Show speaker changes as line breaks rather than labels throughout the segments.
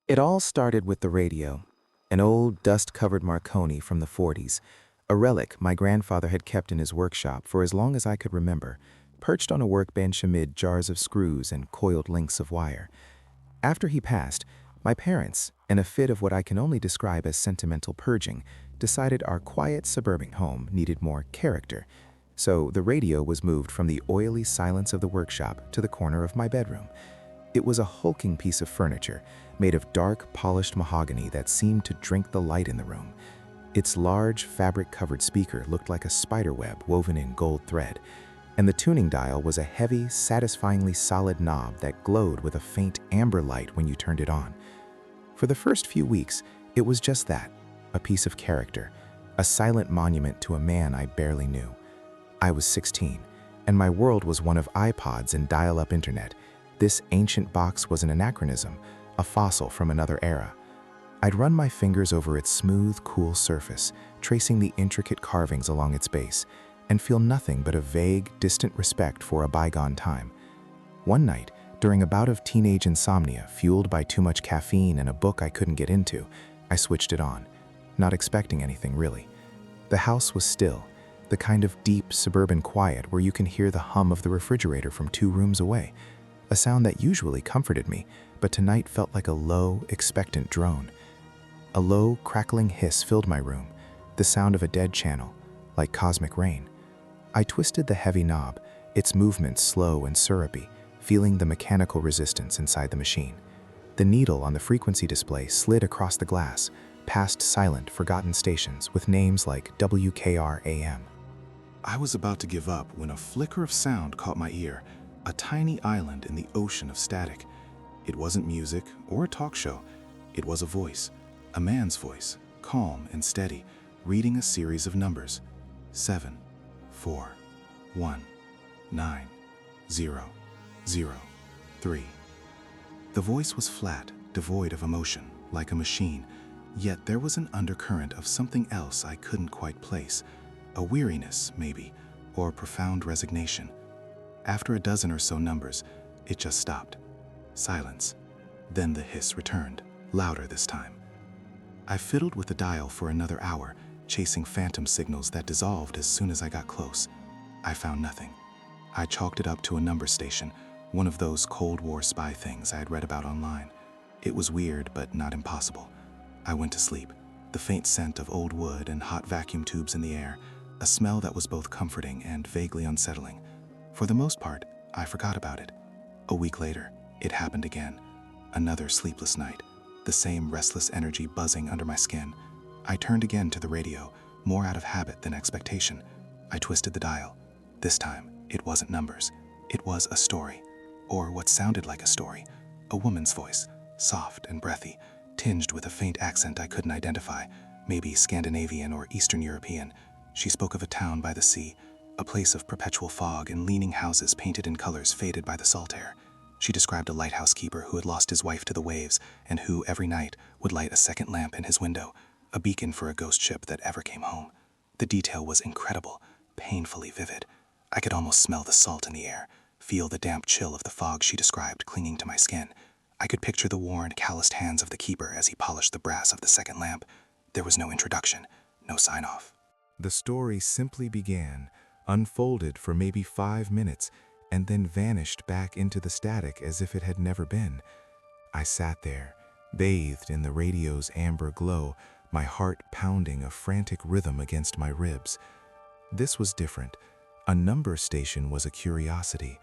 It all started with the radio, an old dust-covered Marconi from the 40s, a relic my grandfather had kept in his workshop for as long as I could remember, perched on a workbench amid jars of screws and coiled links of wire. After he passed, my parents, in a fit of what I can only describe as sentimental purging, decided our quiet suburban home needed more character. So the radio was moved from the oily silence of the workshop to the corner of my bedroom. It was a hulking piece of furniture, made of dark, polished mahogany that seemed to drink the light in the room. Its large, fabric-covered speaker looked like a spiderweb woven in gold thread, and the tuning dial was a heavy, satisfyingly solid knob that glowed with a faint amber light when you turned it on. For the first few weeks, it was just that, a piece of character, a silent monument to a man I barely knew. I was 16, and my world was one of iPods and dial-up internet. This ancient box was an anachronism, a fossil from another era. I'd run my fingers over its smooth, cool surface, tracing the intricate carvings along its base, and feel nothing but a vague, distant respect for a bygone time. One night, during a bout of teenage insomnia fueled by too much caffeine and a book I couldn't get into, I switched it on, not expecting anything really. The house was still, the kind of deep, suburban quiet where you can hear the hum of the refrigerator from 2 rooms away, a sound that usually comforted me, but tonight felt like a low, expectant drone. A low, crackling hiss filled my room, the sound of a dead channel, like cosmic rain. I twisted the heavy knob, its movements slow and syrupy, feeling the mechanical resistance inside the machine. The needle on the frequency display slid across the glass, past silent, forgotten stations with names like WKR-AM.
I was about to give up when a flicker of sound caught my ear, a tiny island in the ocean of static. It wasn't music or a talk show. It was a voice, a man's voice, calm and steady, reading a series of numbers. 7, 4, 1, 9, 0, 0, 3. The voice was flat, devoid of emotion, like a machine, yet there was an undercurrent of something else I couldn't quite place, a weariness, maybe, or profound resignation. After a dozen or so numbers, it just stopped. Silence. Then the hiss returned, louder this time. I fiddled with the dial for another hour, chasing phantom signals that dissolved as soon as I got close. I found nothing. I chalked it up to a number station, one of those Cold War spy things I had read about online. It was weird, but not impossible. I went to sleep, the faint scent of old wood and hot vacuum tubes in the air, a smell that was both comforting and vaguely unsettling. For the most part, I forgot about it. A week later, it happened again. Another sleepless night, the same restless energy buzzing under my skin. I turned again to the radio, more out of habit than expectation. I twisted the dial. This time, it wasn't numbers. It was a story, or what sounded like a story, a woman's voice, soft and breathy, tinged with a faint accent I couldn't identify, maybe Scandinavian or Eastern European. She spoke of a town by the sea, a place of perpetual fog and leaning houses painted in colors faded by the salt air. She described a lighthouse keeper who had lost his wife to the waves and who, every night, would light a second lamp in his window, a beacon for a ghost ship that ever came home. The detail was incredible, painfully vivid. I could almost smell the salt in the air, feel the damp chill of the fog she described clinging to my skin. I could picture the worn, calloused hands of the keeper as he polished the brass of the second lamp. There was no introduction, no sign-off.
The story simply began, unfolded for maybe 5 minutes, and then vanished back into the static as if it had never been. I sat there, bathed in the radio's amber glow, my heart pounding a frantic rhythm against my ribs. This was different. A number station was a curiosity.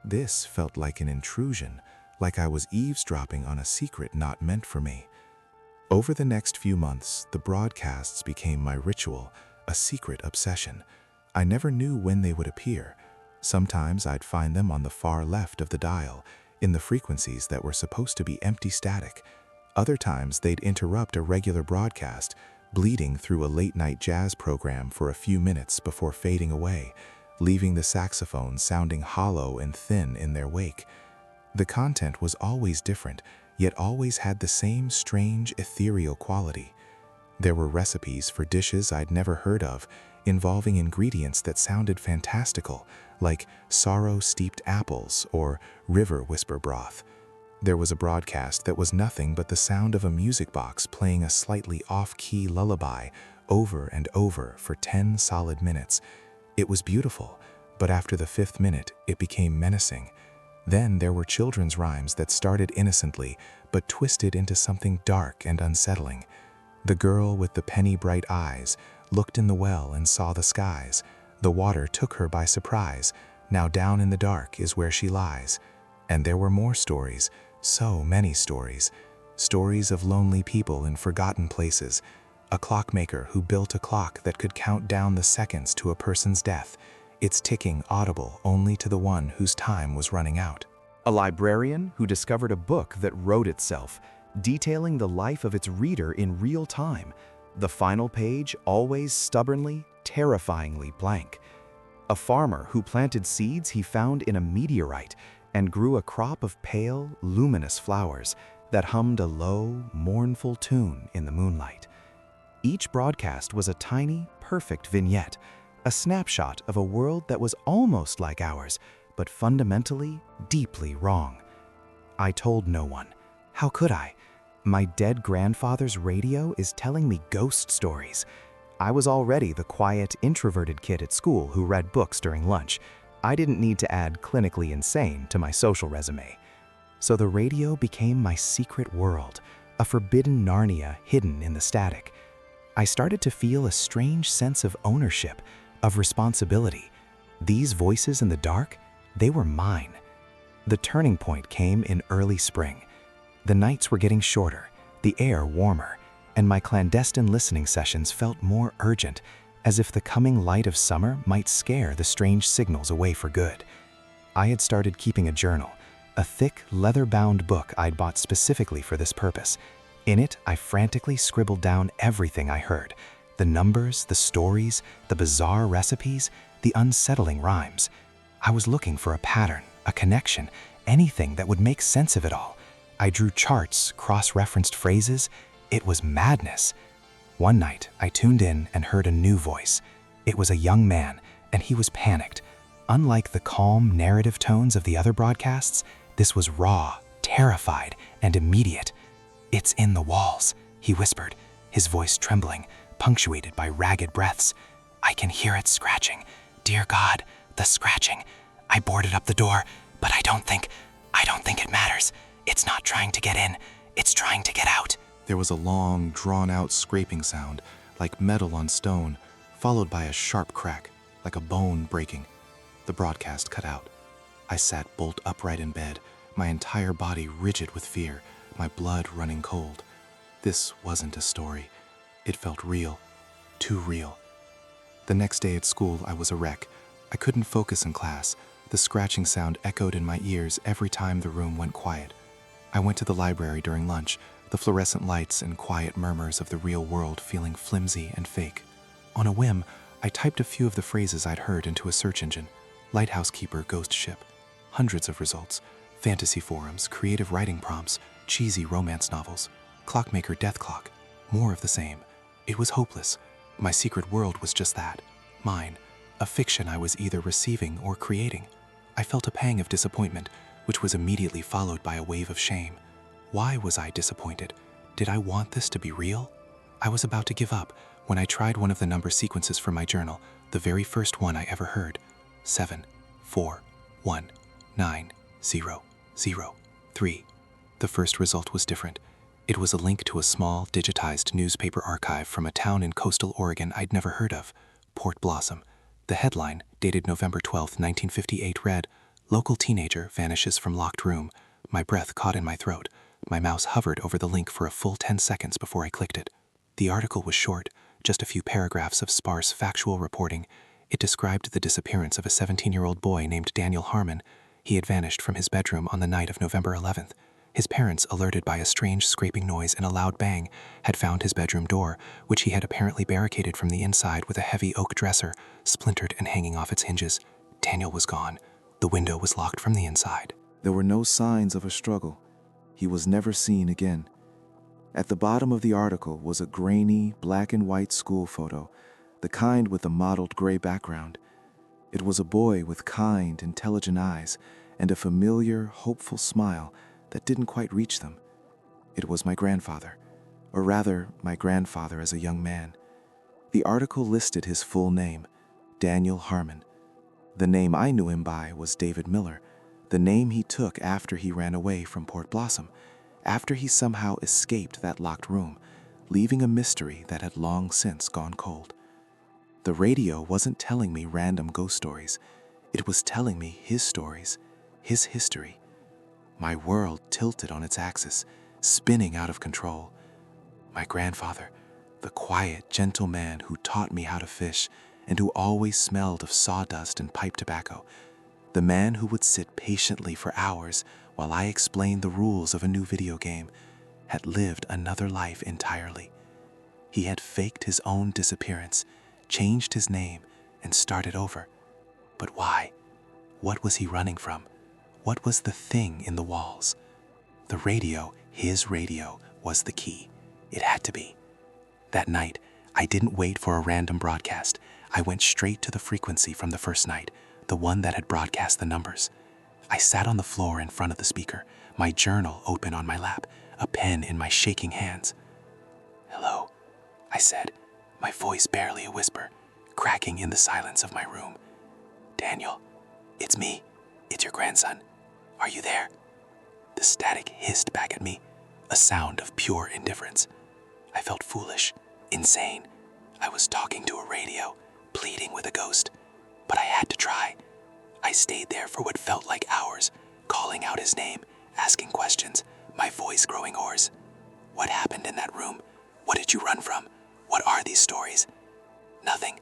This felt like an intrusion, like I was eavesdropping on a secret not meant for me. Over the next few months, the broadcasts became my ritual, a secret obsession. I never knew when they would appear. Sometimes I'd find them on the far left of the dial, in the frequencies that were supposed to be empty static. Other times they'd interrupt a regular broadcast, bleeding through a late-night jazz program for a few minutes before fading away, leaving the saxophone sounding hollow and thin in their wake. The content was always different, yet always had the same strange, ethereal quality. There were recipes for dishes I'd never heard of, involving ingredients that sounded fantastical, like sorrow-steeped apples or river whisper broth. There was a broadcast that was nothing but the sound of a music box playing a slightly off-key lullaby over and over for 10 solid minutes. It was beautiful, but after the 5th minute, it became menacing. Then there were children's rhymes that started innocently, but twisted into something dark and unsettling. The girl with the penny-bright eyes looked in the well and saw the skies. The water took her by surprise. Now down in the dark is where she lies. And there were more stories, so many stories. Stories of lonely people in forgotten places. A clockmaker who built a clock that could count down the seconds to a person's death, its ticking audible only to the one whose time was running out.
A librarian who discovered a book that wrote itself, detailing the life of its reader in real time, the final page always stubbornly, terrifyingly blank. A farmer who planted seeds he found in a meteorite and grew a crop of pale, luminous flowers that hummed a low, mournful tune in the moonlight. Each broadcast was a tiny, perfect vignette, a snapshot of a world that was almost like ours, but fundamentally, deeply wrong. I told no one. How could I? My dead grandfather's radio is telling me ghost stories. I was already the quiet, introverted kid at school who read books during lunch. I didn't need to add clinically insane to my social resume. So the radio became my secret world, a forbidden Narnia hidden in the static. I started to feel a strange sense of ownership, of responsibility. These voices in the dark, they were mine. The turning point came in early spring. The nights were getting shorter, the air warmer, and my clandestine listening sessions felt more urgent, as if the coming light of summer might scare the strange signals away for good. I had started keeping a journal, a thick, leather-bound book I'd bought specifically for this purpose. In it, I frantically scribbled down everything I heard: the numbers, the stories, the bizarre recipes, the unsettling rhymes. I was looking for a pattern, a connection, anything that would make sense of it all. I drew charts, cross-referenced phrases. It was madness. One night, I tuned in and heard a new voice. It was a young man, and he was panicked. Unlike the calm, narrative tones of the other broadcasts, this was raw, terrified, and immediate. "It's in the walls," he whispered, his voice trembling, punctuated by ragged breaths. "I can hear it scratching. Dear God, the scratching. I boarded up the door, but I don't think it matters. It's not trying to get in. It's trying to get out."
There was a long, drawn-out scraping sound, like metal on stone, followed by a sharp crack, like a bone breaking. The broadcast cut out. I sat bolt upright in bed, my entire body rigid with fear, my blood running cold. This wasn't a story. It felt real, too real. The next day at school, I was a wreck. I couldn't focus in class. The scratching sound echoed in my ears every time the room went quiet. I went to the library during lunch, the fluorescent lights and quiet murmurs of the real world feeling flimsy and fake. On a whim, I typed a few of the phrases I'd heard into a search engine: lighthouse keeper, ghost ship. Hundreds of results: fantasy forums, creative writing prompts, cheesy romance novels, clockmaker death clock, more of the same. It was hopeless. My secret world was just that, mine, a fiction I was either receiving or creating. I felt a pang of disappointment, which was immediately followed by a wave of shame. Why was I disappointed? Did I want this to be real? I was about to give up when I tried one of the number sequences from my journal, the very first one I ever heard: 7, 4, 1, 9, 0, 0, 3. The first result was different. It was a link to a small, digitized newspaper archive from a town in coastal Oregon I'd never heard of, Port Blossom. The headline, dated November 12, 1958, read, "Local teenager vanishes from locked room." My breath caught in my throat. My mouse hovered over the link for a full 10 seconds before I clicked it. The article was short, just a few paragraphs of sparse factual reporting. It described the disappearance of a 17-year-old boy named Daniel Harmon. He had vanished from his bedroom on the night of November 11th. His parents, alerted by a strange scraping noise and a loud bang, had found his bedroom door, which he had apparently barricaded from the inside with a heavy oak dresser, splintered and hanging off its hinges. Daniel was gone. The window was locked from the inside.
There were no signs of a struggle. He was never seen again. At the bottom of the article was a grainy, black and white school photo, the kind with a mottled gray background. It was a boy with kind, intelligent eyes and a familiar, hopeful smile, that didn't quite reach them. It was my grandfather, or rather, my grandfather as a young man. The article listed his full name, Daniel Harmon. The name I knew him by was David Miller, the name he took after he ran away from Port Blossom, after he somehow escaped that locked room, leaving a mystery that had long since gone cold. The radio wasn't telling me random ghost stories. It was telling me his stories, his history. My world tilted on its axis, spinning out of control. My grandfather, the quiet, gentle man who taught me how to fish and who always smelled of sawdust and pipe tobacco, the man who would sit patiently for hours while I explained the rules of a new video game, had lived another life entirely. He had faked his own disappearance, changed his name, and started over. But why? What was he running from? What was the thing in the walls? The radio, his radio, was the key. It had to be. That night, I didn't wait for a random broadcast. I went straight to the frequency from the first night, the one that had broadcast the numbers. I sat on the floor in front of the speaker, my journal open on my lap, a pen in my shaking hands. "Hello," I said, my voice barely a whisper, cracking in the silence of my room. "Daniel, it's me. It's your grandson. Are you there?" The static hissed back at me, a sound of pure indifference. I felt foolish, insane. I was talking to a radio, pleading with a ghost. But I had to try. I stayed there for what felt like hours, calling out his name, asking questions, my voice growing hoarse. What happened in that room? What did you run from? What are these stories? Nothing,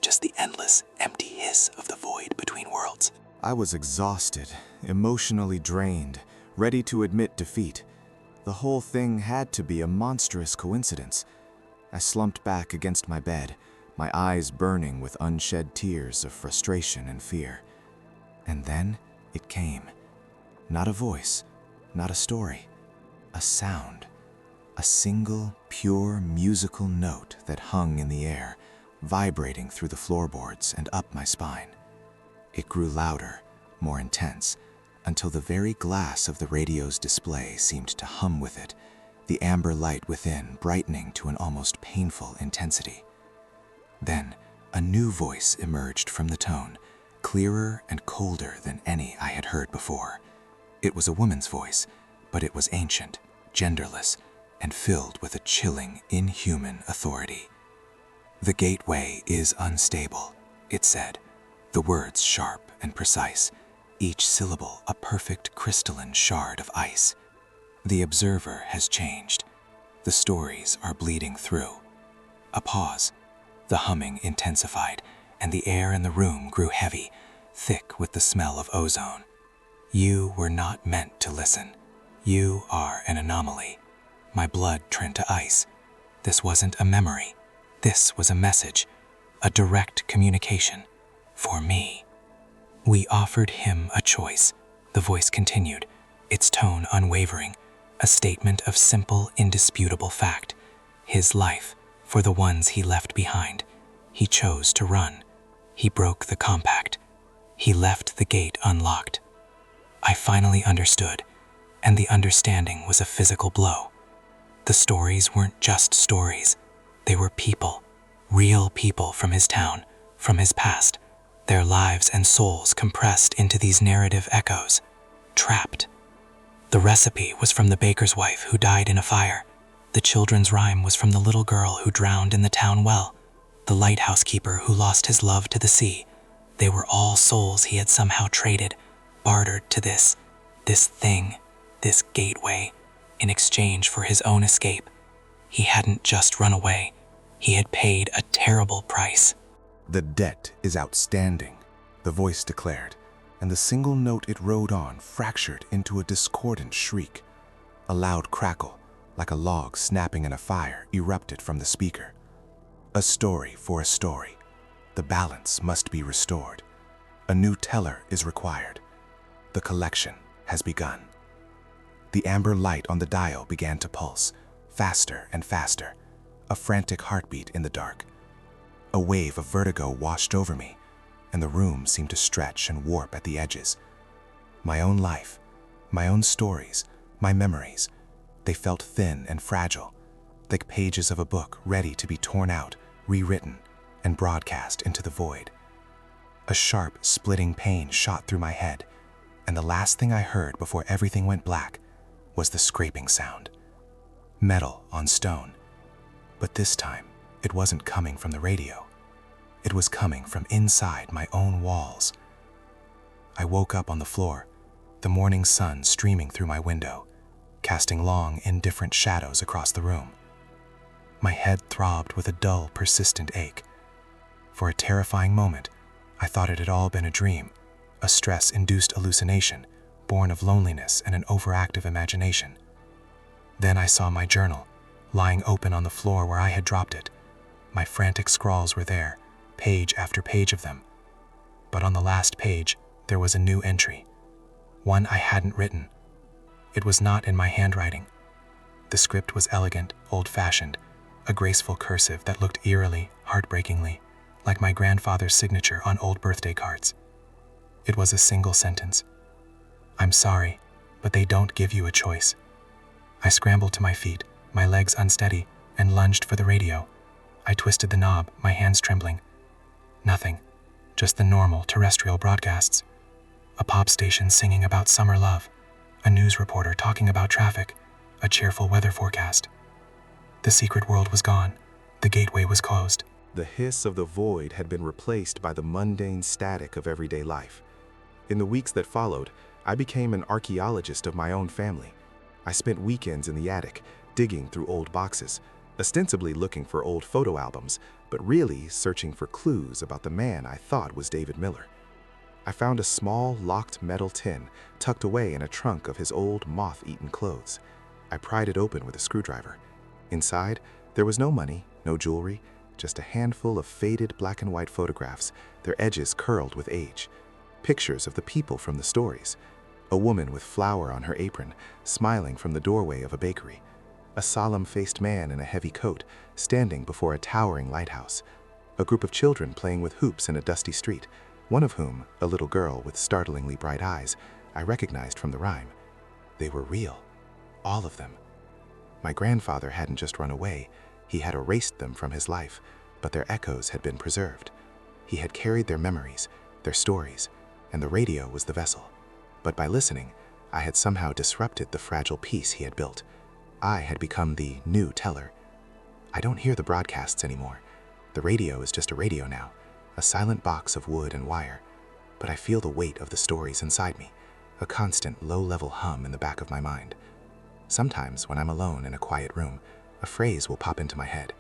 just the endless, empty hiss of the void between worlds.
I was exhausted, emotionally drained, ready to admit defeat. The whole thing had to be a monstrous coincidence. I slumped back against my bed, my eyes burning with unshed tears of frustration and fear. And then it came. Not a voice, not a story, a sound. A single, pure musical note that hung in the air, vibrating through the floorboards and up my spine. It grew louder, more intense, until the very glass of the radio's display seemed to hum with it, the amber light within brightening to an almost painful intensity. Then, a new voice emerged from the tone, clearer and colder than any I had heard before. It was a woman's voice, but it was ancient, genderless, and filled with a chilling, inhuman authority. "The gateway is unstable," it said, the words sharp and precise, each syllable a perfect crystalline shard of ice. "The observer has changed. The stories are bleeding through." A pause. The humming intensified, and the air in the room grew heavy, thick with the smell of ozone. "You were not meant to listen. You are an anomaly." My blood turned to ice. This wasn't a memory. This was a message, a direct communication, for me. "We offered him a choice," the voice continued, its tone unwavering, a statement of simple, indisputable fact. His life, for the ones he left behind. He chose to run. He broke the compact. He left the gate unlocked. I finally understood, and the understanding was a physical blow. The stories weren't just stories. They were people, real people from his town, from his past, their lives and souls compressed into these narrative echoes, trapped. The recipe was from the baker's wife who died in a fire. The children's rhyme was from the little girl who drowned in the town well, the lighthouse keeper who lost his love to the sea. They were all souls he had somehow traded, bartered to this thing, this gateway, in exchange for his own escape. He hadn't just run away. He had paid a terrible price. "The debt is outstanding," the voice declared, and the single note it rode on fractured into a discordant shriek. A loud crackle, like a log snapping in a fire, erupted from the speaker. "A story for a story. The balance must be restored. A new teller is required. The collection has begun." The amber light on the dial began to pulse, faster and faster, a frantic heartbeat in the dark. A wave of vertigo washed over me, and the room seemed to stretch and warp at the edges. My own life, my own stories, My memories. They felt thin and fragile, like pages of a book ready to be torn out, rewritten, and broadcast into the void. A sharp, splitting pain shot through my head, and the last thing I heard before everything went black was the scraping sound. Metal on stone. But this time, it wasn't coming from the radio. It was coming from inside my own walls. I woke up on the floor, the morning sun streaming through my window, casting long, indifferent shadows across the room. My head throbbed with a dull, persistent ache. For a terrifying moment, I thought it had all been a dream, a stress-induced hallucination, born of loneliness and an overactive imagination. Then I saw my journal, lying open on the floor where I had dropped it. My frantic scrawls were there, page after page of them. But on the last page, there was a new entry, one I hadn't written. It was not in my handwriting. The script was elegant, old-fashioned, a graceful cursive that looked eerily, heartbreakingly, like my grandfather's signature on old birthday cards. It was a single sentence. "I'm sorry, but they don't give you a choice." I scrambled to my feet, my legs unsteady, and lunged for the radio. I twisted the knob, my hands trembling. Nothing, just the normal terrestrial broadcasts. A pop station singing about summer love, a news reporter talking about traffic, a cheerful weather forecast. The secret world was gone. The gateway was closed.
The hiss of the void had been replaced by the mundane static of everyday life. In the weeks that followed, I became an archaeologist of my own family. I spent weekends in the attic, digging through old boxes, ostensibly looking for old photo albums, but really searching for clues about the man I thought was David Miller. I found a small, locked metal tin tucked away in a trunk of his old, moth-eaten clothes. I pried it open with a screwdriver. Inside, there was no money, no jewelry, just a handful of faded black and white photographs, their edges curled with age. Pictures of the people from the stories. A woman with flour on her apron, smiling from the doorway of a bakery. A solemn-faced man in a heavy coat, standing before a towering lighthouse. A group of children playing with hoops in a dusty street, one of whom, a little girl with startlingly bright eyes, I recognized from the rhyme. They were real. All of them. My grandfather hadn't just run away, he had erased them from his life, but their echoes had been preserved. He had carried their memories, their stories, and the radio was the vessel. But by listening, I had somehow disrupted the fragile peace he had built. I had become the new teller. I don't hear the broadcasts anymore. The radio is just a radio now, a silent box of wood and wire. But I feel the weight of the stories inside me, a constant low-level hum in the back of my mind. Sometimes, when I'm alone in a quiet room, a phrase will pop into my head,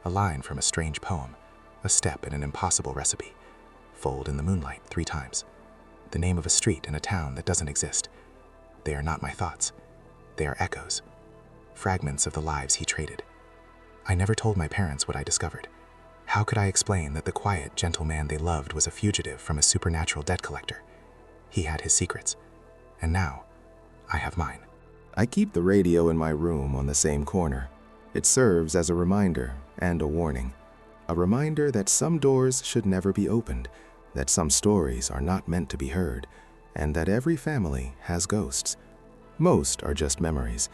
a line from a strange poem, a step in an impossible recipe. Fold in the moonlight 3 times. The name of a street in a town that doesn't exist. They are not my thoughts. They are echoes. Fragments of the lives he traded. I never told my parents what I discovered. How could I explain that the quiet, gentle man they loved was a fugitive from a supernatural debt collector? He had his secrets, and now I have mine. I keep the radio in my room on the same corner. It serves as a reminder and a warning. A reminder that some doors should never be opened, that some stories are not meant to be heard, and that every family has ghosts. Most are just memories,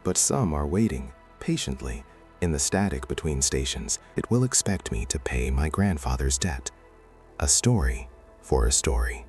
but some are waiting, patiently, in the static between stations. It will expect me to pay my grandfather's debt. A story for a story.